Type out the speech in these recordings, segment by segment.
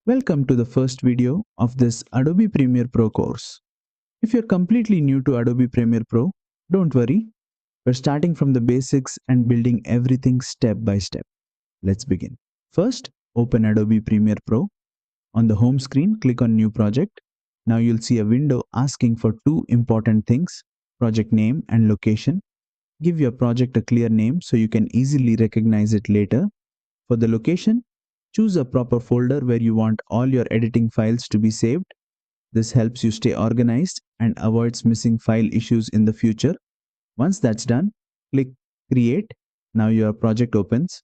Welcome to the first video of this Adobe Premiere Pro course. If you're completely new to Adobe Premiere Pro, don't worry. We're starting from the basics and building everything step by step. Let's begin. First, open Adobe Premiere Pro. On the home screen, click on New Project. Now you'll see a window asking for two important things, project name and location. Give your project a clear name so you can easily recognize it later. For the location, choose a proper folder where you want all your editing files to be saved. This helps you stay organized and avoids missing file issues in the future. Once that's done, click Create. Now your project opens.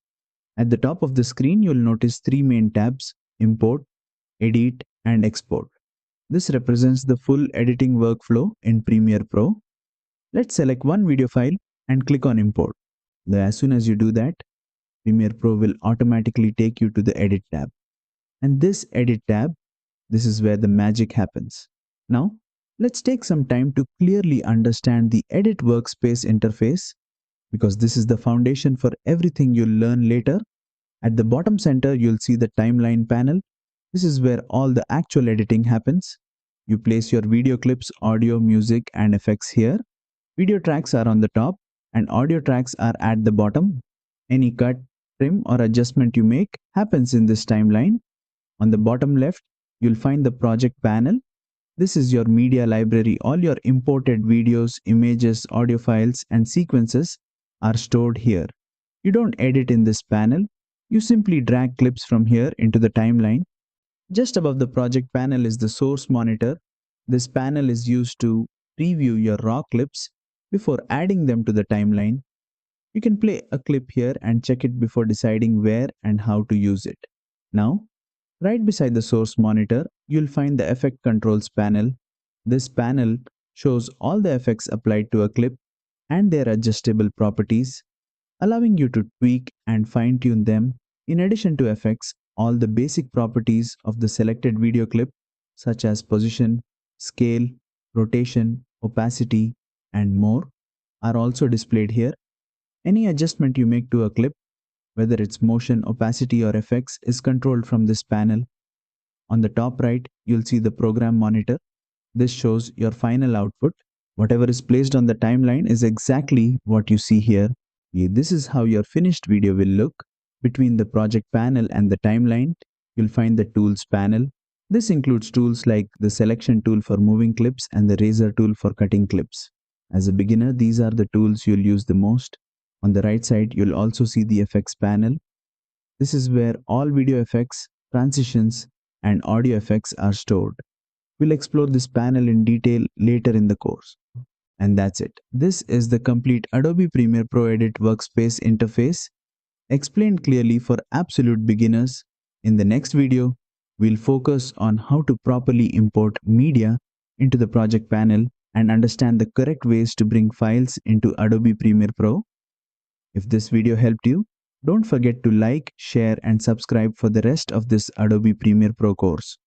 At the top of the screen, you'll notice three main tabs: Import, Edit, and Export. This represents the full editing workflow in Premiere Pro. Let's select one video file and click on Import. As soon as you do that, Premiere Pro will automatically take you to the Edit tab. And this Edit tab, this is where the magic happens. Now, let's take some time to clearly understand the Edit Workspace interface, because this is the foundation for everything you'll learn later. At the bottom center, you'll see the Timeline panel. This is where all the actual editing happens. You place your video clips, audio, music, and effects here. Video tracks are on the top, and audio tracks are at the bottom. Any cut, trim, or adjustment you make happens in this timeline. On the bottom left, you'll find the project panel. This is your media library. All your imported videos, images, audio files, and sequences are stored here. You don't edit in this panel. You simply drag clips from here into the timeline. Just above the project panel is the source monitor. This panel is used to preview your raw clips before adding them to the timeline. You can play a clip here and check it before deciding where and how to use it. Now, right beside the source monitor, you'll find the Effect Controls panel. This panel shows all the effects applied to a clip and their adjustable properties, allowing you to tweak and fine-tune them. In addition to effects, all the basic properties of the selected video clip, such as position, scale, rotation, opacity, and more, are also displayed here. Any adjustment you make to a clip, whether it's motion, opacity, or effects, is controlled from this panel. On the top right, you'll see the program monitor. This shows your final output. Whatever is placed on the timeline is exactly what you see here. This is how your finished video will look. Between the project panel and the timeline, you'll find the Tools panel. This includes tools like the Selection tool for moving clips and the Razor tool for cutting clips. As a beginner, these are the tools you'll use the most. On the right side, you'll also see the Effects panel. This is where all video effects, transitions, and audio effects are stored. We'll explore this panel in detail later in the course. And that's it. This is the complete Adobe Premiere Pro Edit Workspace interface, explained clearly for absolute beginners. In the next video, we'll focus on how to properly import media into the project panel and understand the correct ways to bring files into Adobe Premiere Pro. If this video helped you, don't forget to like, share, and subscribe for the rest of this Adobe Premiere Pro course.